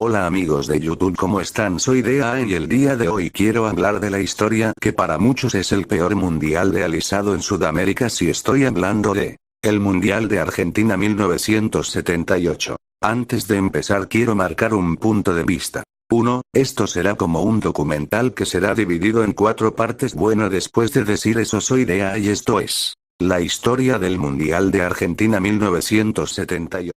Hola amigos de YouTube, ¿cómo están? Soy Dea y el día de hoy quiero hablar de la historia que para muchos es el peor mundial realizado en Sudamérica, si estoy hablando de el Mundial de Argentina 1978. Antes de empezar quiero marcar un punto de vista. 1. Esto será como un documental que será dividido en 4 partes. Bueno, después de decir eso, soy Dea y esto es la historia del Mundial de Argentina 1978.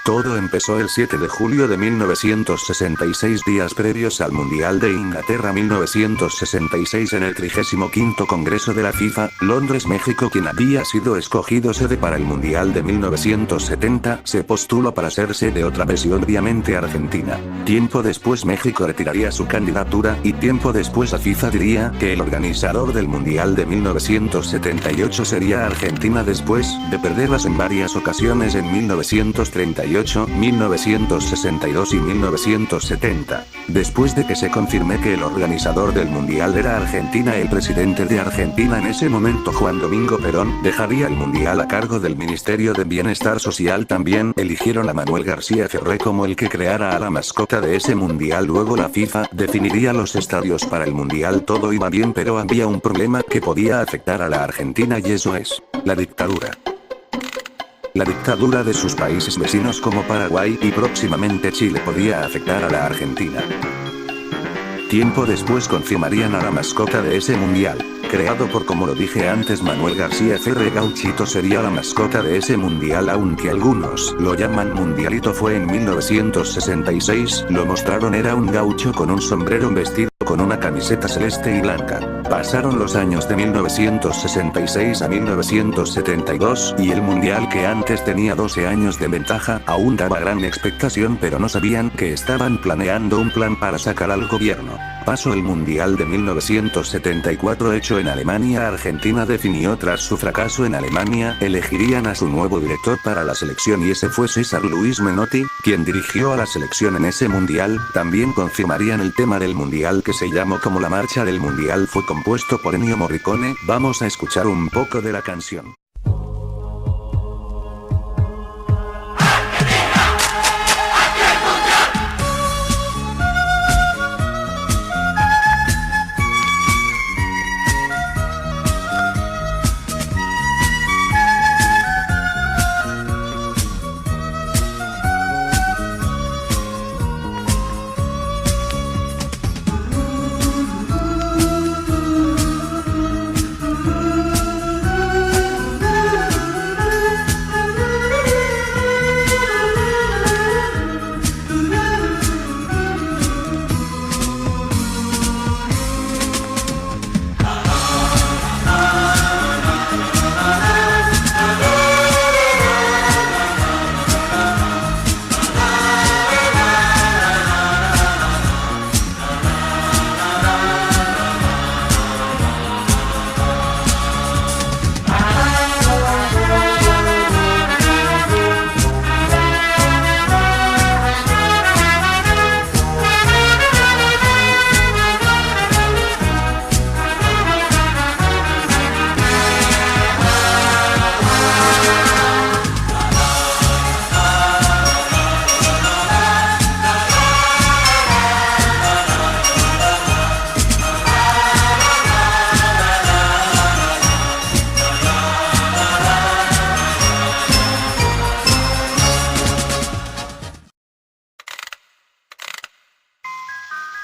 Todo empezó el 7 de julio de 1966, días previos al Mundial de Inglaterra 1966, en el 35º Congreso de la FIFA, Londres, México. Quien había sido escogido sede para el Mundial de 1970, se postuló para ser sede otra vez y obviamente Argentina. Tiempo después México retiraría su candidatura, y tiempo después la FIFA diría que el organizador del Mundial de 1978 sería Argentina, después de perderlas en varias ocasiones en 1938, 1962 y 1970. Después de que se confirme que el organizador del mundial era Argentina, el presidente de Argentina en ese momento, Juan Domingo Perón, dejaría el mundial a cargo del Ministerio de Bienestar Social. También eligieron a Manuel García Ferré como el que creara a la mascota de ese mundial. Luego la FIFA definiría los estadios para el mundial. Todo iba bien, pero había un problema que podía afectar a la Argentina, y eso es la dictadura. La dictadura de sus países vecinos como Paraguay y próximamente Chile podía afectar a la Argentina. Tiempo después confirmarían a la mascota de ese mundial, creado por, como lo dije antes, Manuel García Ferré. Gauchito sería la mascota de ese mundial, aunque algunos lo llaman Mundialito. Fue en 1966, lo mostraron, era un gaucho con un sombrero vestido con una camiseta celeste y blanca. Pasaron los años de 1966 a 1972, y el mundial, que antes tenía 12 años de ventaja, aún daba gran expectación, pero no sabían que estaban planeando un plan para sacar al gobierno. Pasó el mundial de 1974 hecho en Alemania. Argentina definió, tras su fracaso en Alemania, elegirían a su nuevo director para la selección, y ese fue César Luis Menotti, quien dirigió a la selección en ese mundial. También confirmarían el tema del mundial, que se llamó como la marcha del mundial. Fue compuesto por Ennio Morricone. Vamos a escuchar un poco de la canción.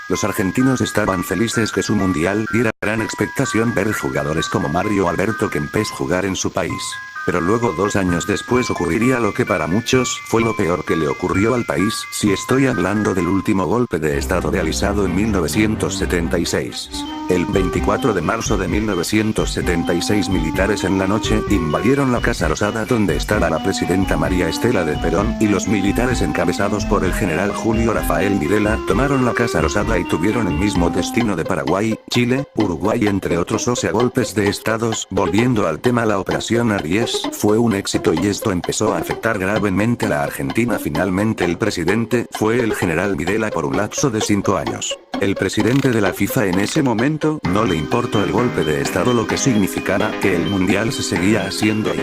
Los argentinos estaban felices que su mundial diera gran expectación ver jugadores como Mario Alberto Kempes jugar en su país. Pero luego, 2 años después, ocurriría lo que para muchos fue lo peor que le ocurrió al país, si estoy hablando del último golpe de estado realizado en 1976. El 24 de marzo de 1976, militares en la noche invadieron la Casa Rosada, donde estaba la presidenta María Estela de Perón, y los militares encabezados por el general Julio Rafael Videla tomaron la Casa Rosada y tuvieron el mismo destino de Paraguay, Chile, Uruguay, entre otros. O sea, golpes de estados. Volviendo al tema, la operación Aries fue un éxito y esto empezó a afectar gravemente a la Argentina. Finalmente el presidente fue el general Videla por un lapso de 5 años. El presidente de la FIFA en ese momento no le importó el golpe de estado, lo que significara que el mundial se seguía haciendo ahí.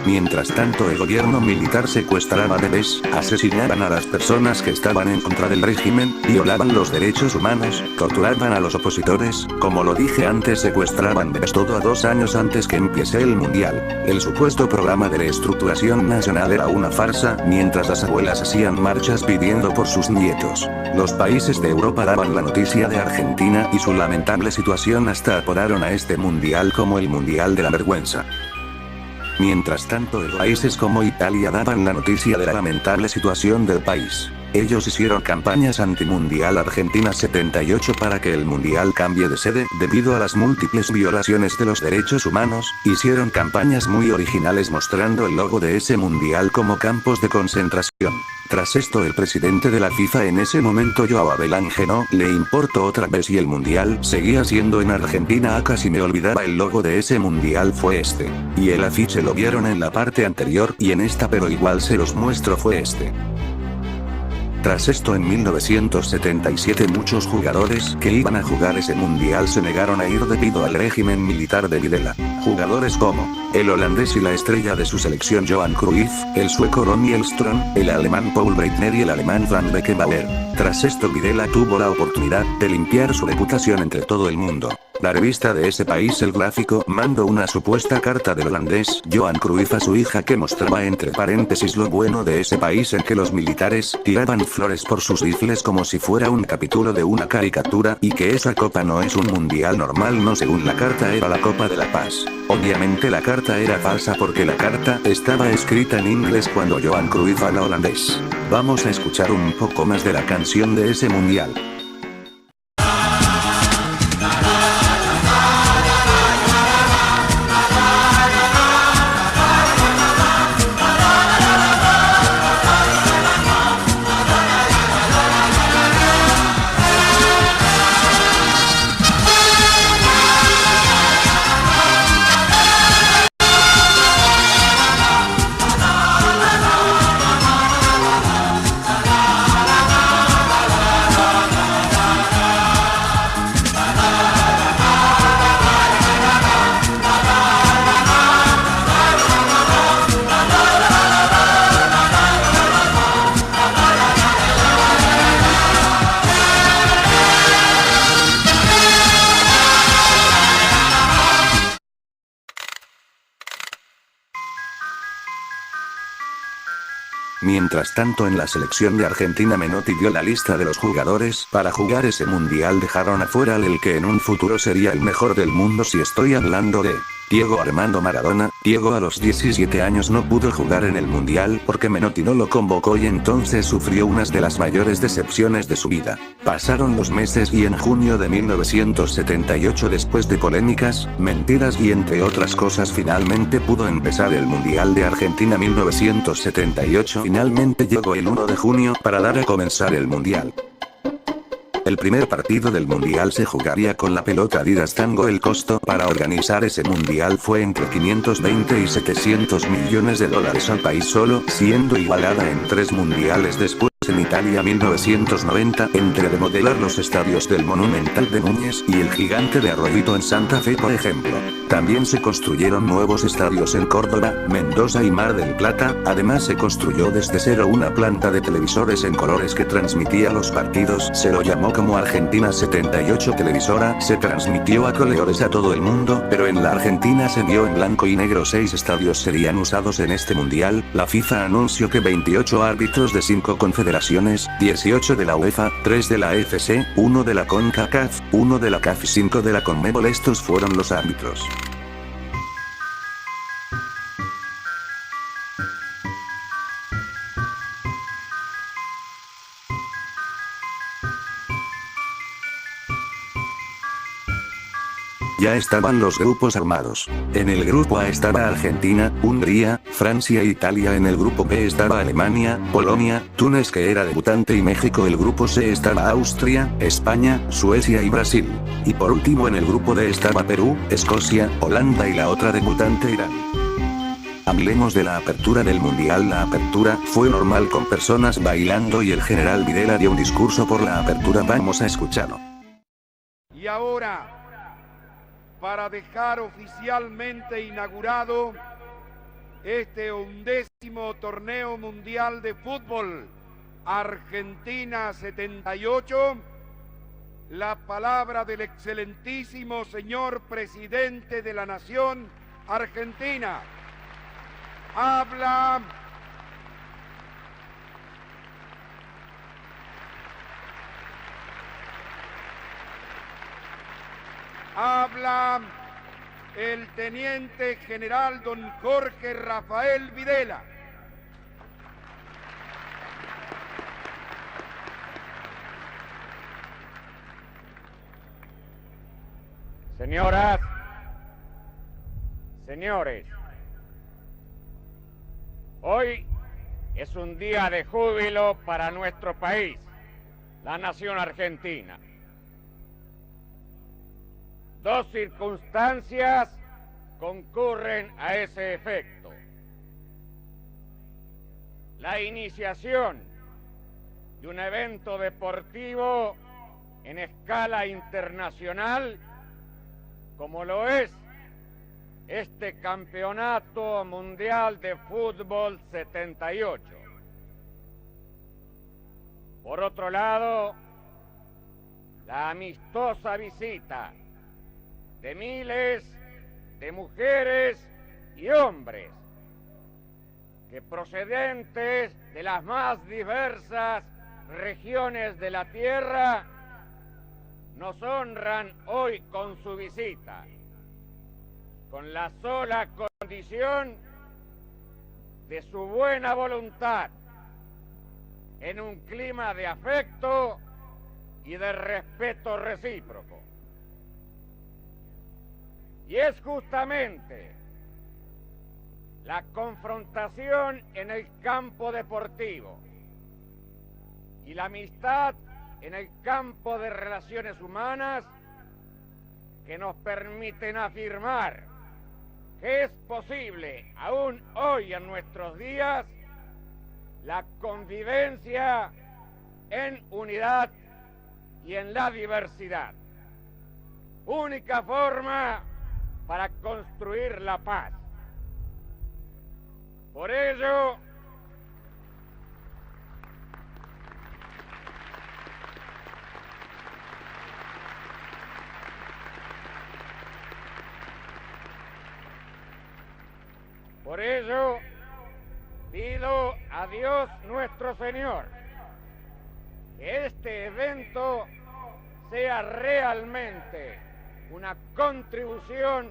Mientras tanto el gobierno militar secuestraba bebés, asesinaban a las personas que estaban en contra del régimen, violaban los derechos humanos, torturaban a los opositores, como lo dije antes secuestraban bebés todo a 2 años antes que empiece el mundial. El supuesto programa de reestructuración nacional era una farsa, mientras las abuelas hacían marchas pidiendo por sus nietos. Los países de Europa daban la noticia de Argentina y su lamentable situación hasta apodaron a este mundial como el mundial de la vergüenza. Mientras tanto, países como Italia daban la noticia de la lamentable situación del país. Ellos hicieron campañas anti-mundial Argentina 78 para que el mundial cambie de sede, debido a las múltiples violaciones de los derechos humanos, hicieron campañas muy originales mostrando el logo de ese mundial como campos de concentración. Tras esto el presidente de la FIFA en ese momento Joao Havelange no le importó otra vez y el mundial seguía siendo en Argentina. Casi me olvidaba, el logo de ese mundial fue este. Y el afiche lo vieron en la parte anterior y en esta, pero igual se los muestro, fue este. Tras esto en 1977 muchos jugadores que iban a jugar ese mundial se negaron a ir debido al régimen militar de Videla. Jugadores como el holandés y la estrella de su selección Johan Cruyff, el sueco Ronnie Elström, el alemán Paul Breitner y el alemán Van Beckenbauer. Tras esto Videla tuvo la oportunidad de limpiar su reputación entre todo el mundo. La revista de ese país El Gráfico mandó una supuesta carta del holandés Johan Cruyff a su hija que mostraba entre paréntesis lo bueno de ese país, en que los militares tiraban flores por sus rifles como si fuera un capítulo de una caricatura, y que esa copa no es un mundial normal, no, según la carta era la Copa de la Paz. Obviamente la carta era falsa porque la carta estaba escrita en inglés cuando Johan Cruyff habla holandés. Vamos a escuchar un poco más de la canción de ese mundial. Mientras tanto en la selección de Argentina Menotti dio la lista de los jugadores para jugar ese mundial. Dejaron afuera al que en un futuro sería el mejor del mundo, si estoy hablando de Diego Armando Maradona. Diego a los 17 años no pudo jugar en el mundial porque Menotti no lo convocó y entonces sufrió unas de las mayores decepciones de su vida. Pasaron los meses y en junio de 1978, después de polémicas, mentiras y entre otras cosas, finalmente pudo empezar el mundial de Argentina 1978. Finalmente llegó el 1 de junio para dar a comenzar el mundial. El primer partido del mundial se jugaría con la pelota Adidas Tango. El costo para organizar ese mundial fue entre 520 y 700 millones de dólares al país solo, siendo igualada en 3 mundiales después en Italia 1990, entre remodelar los estadios del Monumental de Núñez y el Gigante de Arroyito en Santa Fe, por ejemplo. También se construyeron nuevos estadios en Córdoba, Mendoza y Mar del Plata. Además se construyó desde cero una planta de televisores en colores que transmitía los partidos. Se lo llamó como Argentina 78 televisora. Se transmitió a colores a todo el mundo, pero en la Argentina se vio en blanco y negro. 6 estadios serían usados en este mundial. La FIFA anunció que 28 árbitros de 5 confederaciones, 18 de la UEFA, 3 de la AFC, 1 de la CONCACAF, 1 de la CAF y 5 de la CONMEBOL. Estos fueron los árbitros. Ya estaban los grupos armados. En el grupo A estaba Argentina, Hungría, Francia e Italia. En el grupo B estaba Alemania, Polonia, Túnez, que era debutante, y México. El grupo C estaba Austria, España, Suecia y Brasil. Y por último en el grupo D estaba Perú, Escocia, Holanda y la otra debutante, Irán. Hablemos de la apertura del mundial. La apertura fue normal con personas bailando y el general Videla dio un discurso por la apertura. Vamos a escucharlo. Y ahora, para dejar oficialmente inaugurado este 11º torneo mundial de fútbol Argentina 78, la palabra del excelentísimo señor presidente de la Nación Argentina. Habla el teniente general don Jorge Rafael Videla. Señoras, señores, hoy es un día de júbilo para nuestro país, la nación argentina. Dos circunstancias concurren a ese efecto. La iniciación de un evento deportivo en escala internacional, como lo es este Campeonato Mundial de Fútbol 78. Por otro lado, la amistosa visita de miles de mujeres y hombres que, procedentes de las más diversas regiones de la tierra, nos honran hoy con su visita, con la sola condición de su buena voluntad, en un clima de afecto y de respeto recíproco. Y es justamente la confrontación en el campo deportivo y la amistad en el campo de relaciones humanas que nos permiten afirmar que es posible, aún hoy en nuestros días, la convivencia en unidad y en la diversidad. Única forma para construir la paz. Por ello, pido a Dios nuestro Señor que este evento sea realmente una contribución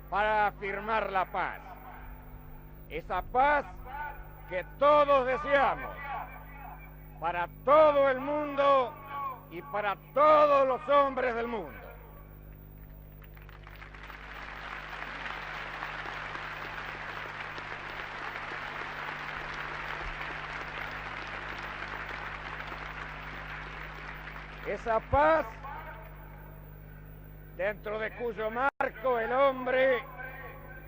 para afirmar la paz. Esa paz que todos deseamos para todo el mundo y para todos los hombres del mundo. Esa paz dentro de cuyo marco el hombre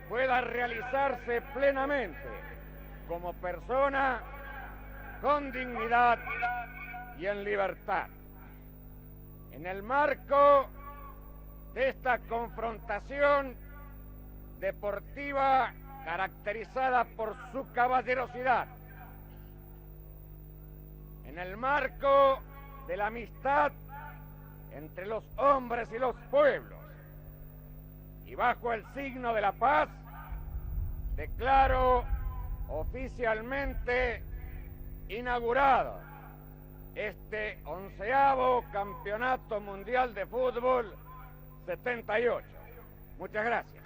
pueda realizarse plenamente como persona, con dignidad y en libertad. En el marco de esta confrontación deportiva caracterizada por su caballerosidad, en el marco de la amistad entre los hombres y los pueblos, y bajo el signo de la paz, declaro oficialmente inaugurado este 11º Campeonato Mundial de Fútbol 78. Muchas gracias.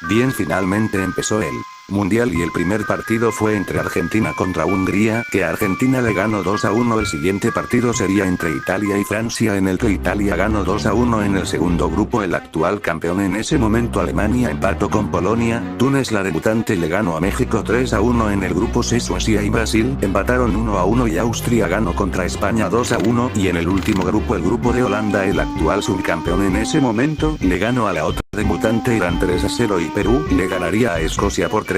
Bien, finalmente empezó el Mundial y el primer partido fue entre Argentina contra Hungría, que Argentina le ganó 2-1. El siguiente partido sería entre Italia y Francia, en el que Italia ganó 2-1. En el segundo grupo, el actual campeón en ese momento Alemania empató con Polonia. Túnez, la debutante, le ganó a México 3-1. En el grupo C, Suecia y Brasil empataron 1-1 y Austria ganó contra España 2-1. Y en el último grupo, el grupo de Holanda, el actual subcampeón en ese momento, le ganó a la otra debutante Irán 3-0 y Perú le ganaría a Escocia por 3-1.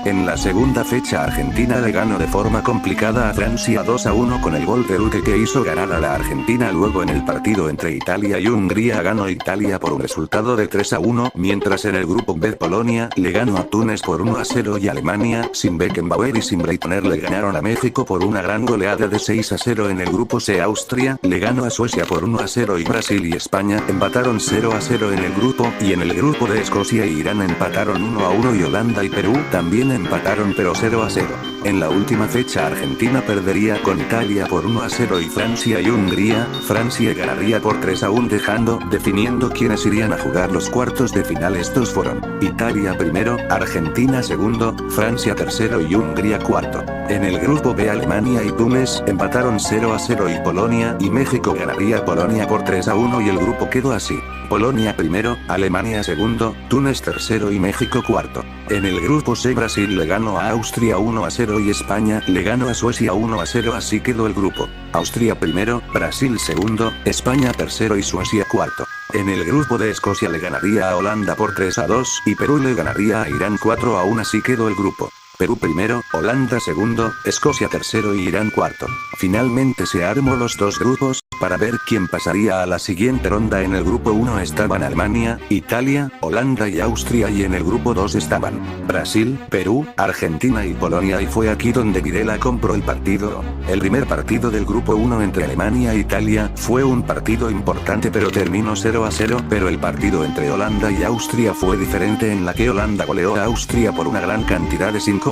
En la segunda fecha, Argentina le ganó de forma complicada a Francia 2-1 con el gol de Luque, que hizo ganar a la Argentina. Luego, en el partido entre Italia y Hungría, ganó Italia por un resultado de 3-1, mientras en el grupo B, Polonia le ganó a Túnez por 1-0 y Alemania, sin Beckenbauer y sin Breitner, le ganaron a México por una gran goleada de 6-0. En el grupo C, Austria le ganó a Suecia por 1-0 y Brasil y España empataron 0-0 en el grupo. Y en el grupo de Escocia e Irán empataron 1-1 y Holanda y Perú también empataron, pero 0-0. En la última fecha, Argentina perdería con Italia por 1-0 y Francia y Hungría, Francia ganaría por 3-1, definiendo quiénes irían a jugar los cuartos de final. Estos fueron Italia primero, Argentina segundo, Francia tercero y Hungría cuarto. En el grupo B, Alemania y Túnez empataron 0-0 y Polonia y México ganaría a Polonia por 3-1 y el grupo quedó así: Polonia primero, Alemania segundo, Túnez tercero y México cuarto. En el grupo C, Brasil le ganó a Austria 1-0 y España le ganó a Suecia 1-0. Así quedó el grupo: Austria primero, Brasil segundo, España tercero y Suecia cuarto. En el grupo de Escocia le ganaría a Holanda por 3-2 y Perú le ganaría a Irán 4-1. Así quedó el grupo: Perú primero, Holanda segundo, Escocia tercero y Irán cuarto. Finalmente se armó los dos grupos para ver quién pasaría a la siguiente ronda. En el grupo 1 estaban Alemania, Italia, Holanda y Austria, y en el grupo 2 estaban Brasil, Perú, Argentina y Polonia, y fue aquí donde Videla compró el partido. El primer partido del grupo 1 entre Alemania e Italia fue un partido importante, pero terminó 0-0, pero el partido entre Holanda y Austria fue diferente, en la que Holanda goleó a Austria por una gran cantidad de 5-1.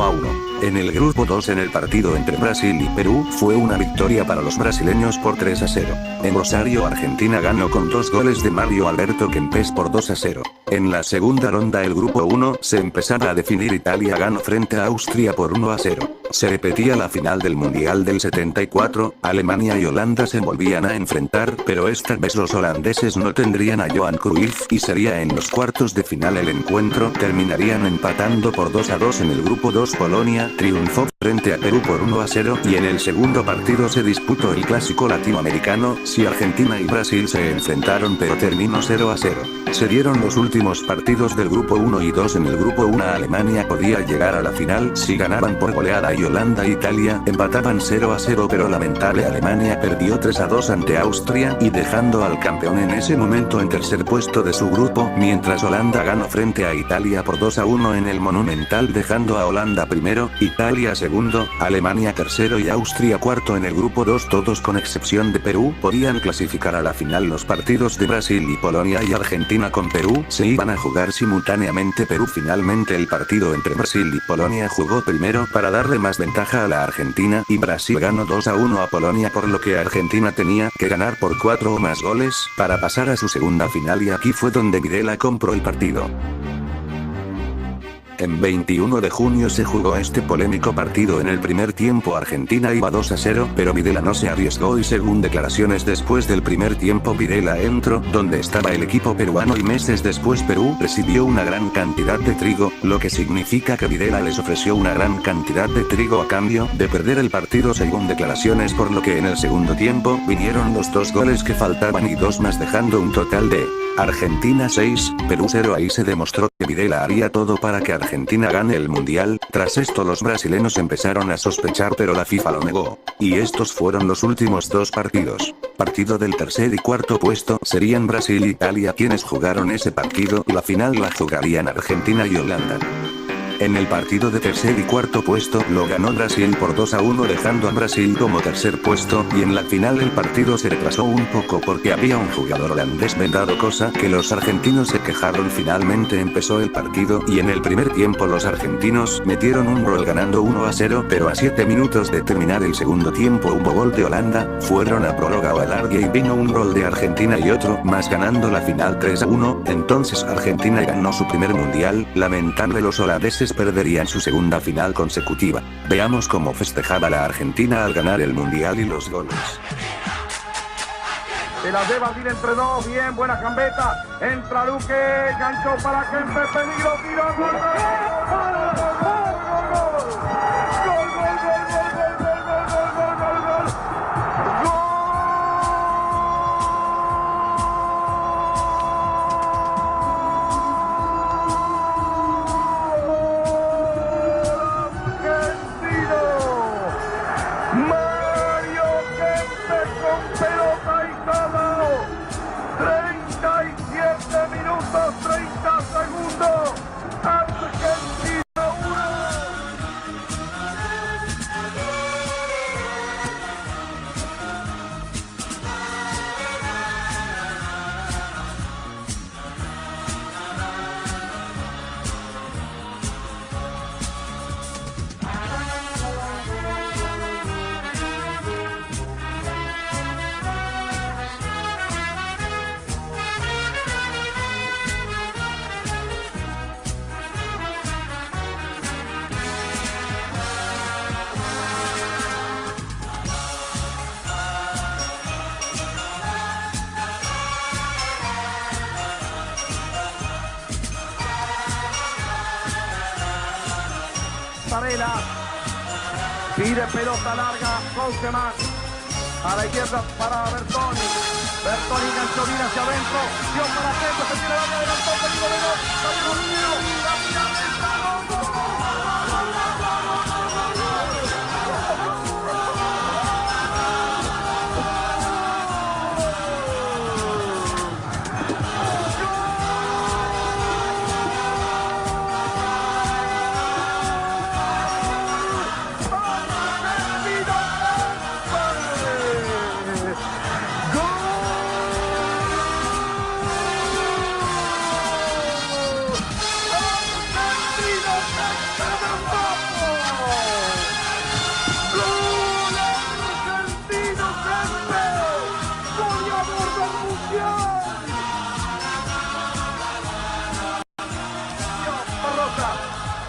En el grupo 2, en el partido entre Brasil y Perú, fue una victoria para los brasileños por 3-0. En Rosario, Argentina ganó con 2 goles de Mario Alberto Kempes por 2-0. En la segunda ronda, el grupo 1 se empezaba a definir. Italia ganó frente a Austria por 1-0. Se repetía la final del Mundial del 74, Alemania y Holanda se volvían a enfrentar, pero esta vez los holandeses no tendrían a Johan Cruyff y sería en los cuartos de final el encuentro. Terminarían empatando por 2-2. En el grupo 2, Polonia triunfó frente a Perú por 1-0 y en el segundo partido se disputó el clásico latinoamericano. Si Argentina y Brasil se enfrentaron, pero terminó 0-0. Se dieron los últimos partidos del grupo 1 y 2. En el grupo 1, Alemania podía llegar a la final si ganaban por goleada, y Holanda e Italia empataban 0-0, pero lamentable Alemania perdió 3-2 ante Austria y dejando al campeón en ese momento en tercer puesto de su grupo, mientras Holanda ganó frente a Italia por 2-1 en el Monumental, dejando a Holanda primero, Italia segundo, Alemania tercero y Austria cuarto. En el grupo 2, todos con excepción de Perú podían clasificar a la final. Los partidos de Brasil y Polonia y Argentina con Perú se iban a jugar simultáneamente. Perú finalmente el partido entre Brasil y Polonia jugó primero para darle más ventaja a la Argentina, y Brasil ganó 2-1 a Polonia, por lo que Argentina tenía que ganar por 4 o más goles para pasar a su segunda final, y aquí fue donde Videla compró el partido. En 21 de junio se jugó este polémico partido. En el primer tiempo Argentina iba 2-0, pero Videla no se arriesgó y según declaraciones después del primer tiempo, Videla entró donde estaba el equipo peruano y meses después Perú recibió una gran cantidad de trigo, lo que significa que Videla les ofreció una gran cantidad de trigo a cambio de perder el partido según declaraciones, por lo que en el segundo tiempo vinieron los 2 goles que faltaban y 2 más, dejando un total de Argentina 6, Perú 0. Ahí se demostró que Videla haría todo para que Argentina gane el mundial. Tras esto los brasileños empezaron a sospechar, pero la FIFA lo negó. Y estos fueron los últimos 2 partidos. Partido del tercer y cuarto puesto serían Brasil e Italia quienes jugaron ese partido. La final la jugarían Argentina y Holanda. En el partido de tercer y cuarto puesto lo ganó Brasil por 2-1 dejando a Brasil como tercer puesto, y en la final el partido se retrasó un poco porque había un jugador holandés vendado, cosa que los argentinos se quejaron. Finalmente empezó el partido y en el primer tiempo los argentinos metieron un gol ganando 1-0, pero a 7 minutos de terminar el segundo tiempo hubo gol de Holanda, fueron a prórroga o alargue y vino un gol de Argentina y otro más ganando la final 3-1, entonces Argentina ganó su primer mundial. Lamentable, los holandeses perderían su segunda final consecutiva. Veamos cómo festejaba la Argentina al ganar el mundial y los goles. Se la lleva bien entre dos, bien, buena gambeta. Entra Luque, ganchó para Kempes, peligro, tiro, gol, gol, pide pelota larga, Couseman a la izquierda para Bertoni. Bertoni ganchó bien hacia adentro, dio para Kempes, se tira la adelantó, peligro de gol,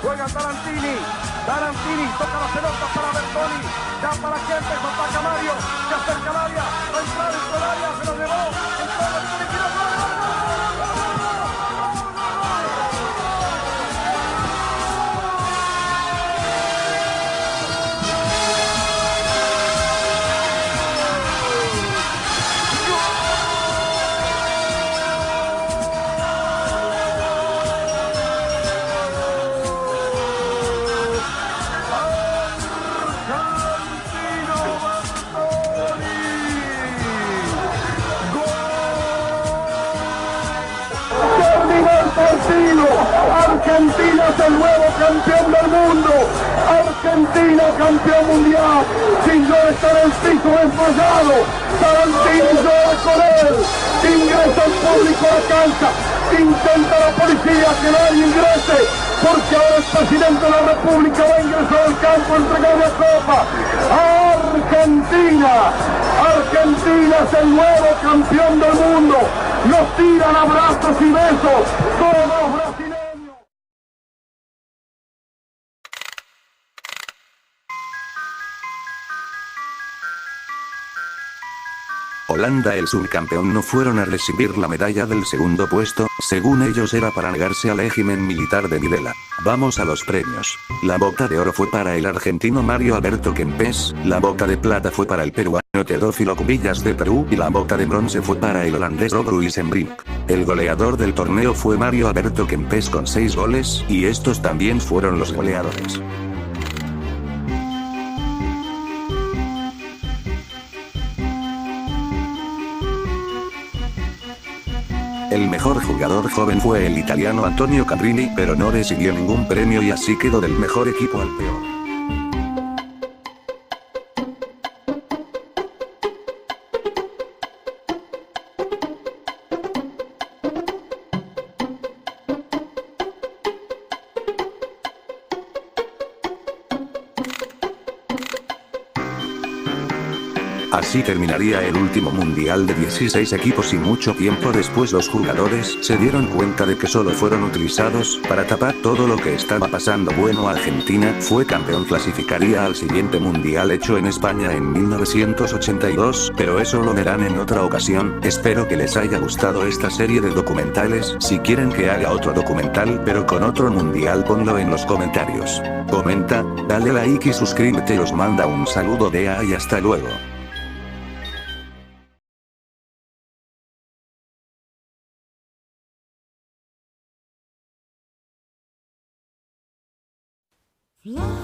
juega Tarantini, toca la pelota para Bertoni, ya para Kempes, ataca Mario, se acerca al área, va a entrar dentro del área, se lo llevó, entró, le tiró, Argentina es el nuevo campeón del mundo. Argentina campeón mundial. Sin yo estar en el piso desmayado. Tarantini llora con él. Ingresa el público a la cancha. Intenta la policía que nadie ingrese, porque ahora el presidente de la República va a ingresar al campo a entregar la copa. Argentina es el nuevo campeón del mundo. Nos tiran abrazos y besos todos los brasileños. Holanda, el subcampeón, no fueron a recibir la medalla del segundo puesto, según ellos era para negarse al régimen militar de Videla. Vamos a los premios. La bota de oro fue para el argentino Mario Alberto Kempes, la bota de plata fue para el peruano Teófilo Cubillas de Perú y la bota de bronce fue para el holandés Rob Ruizenbrink. El goleador del torneo fue Mario Alberto Kempes con 6 goles, y estos también fueron los goleadores. El mejor jugador joven fue el italiano Antonio Cabrini, pero no recibió ningún premio y así quedó del mejor equipo al peor. Así terminaría el último mundial de 16 equipos y mucho tiempo después los jugadores se dieron cuenta de que solo fueron utilizados para tapar todo lo que estaba pasando. Bueno, Argentina fue campeón, clasificaría al siguiente mundial hecho en España en 1982, pero eso lo verán en otra ocasión. Espero que les haya gustado esta serie de documentales. Si quieren que haga otro documental pero con otro mundial, ponlo en los comentarios. Comenta, dale like y suscríbete. Os manda un saludo de A y hasta luego. Fly.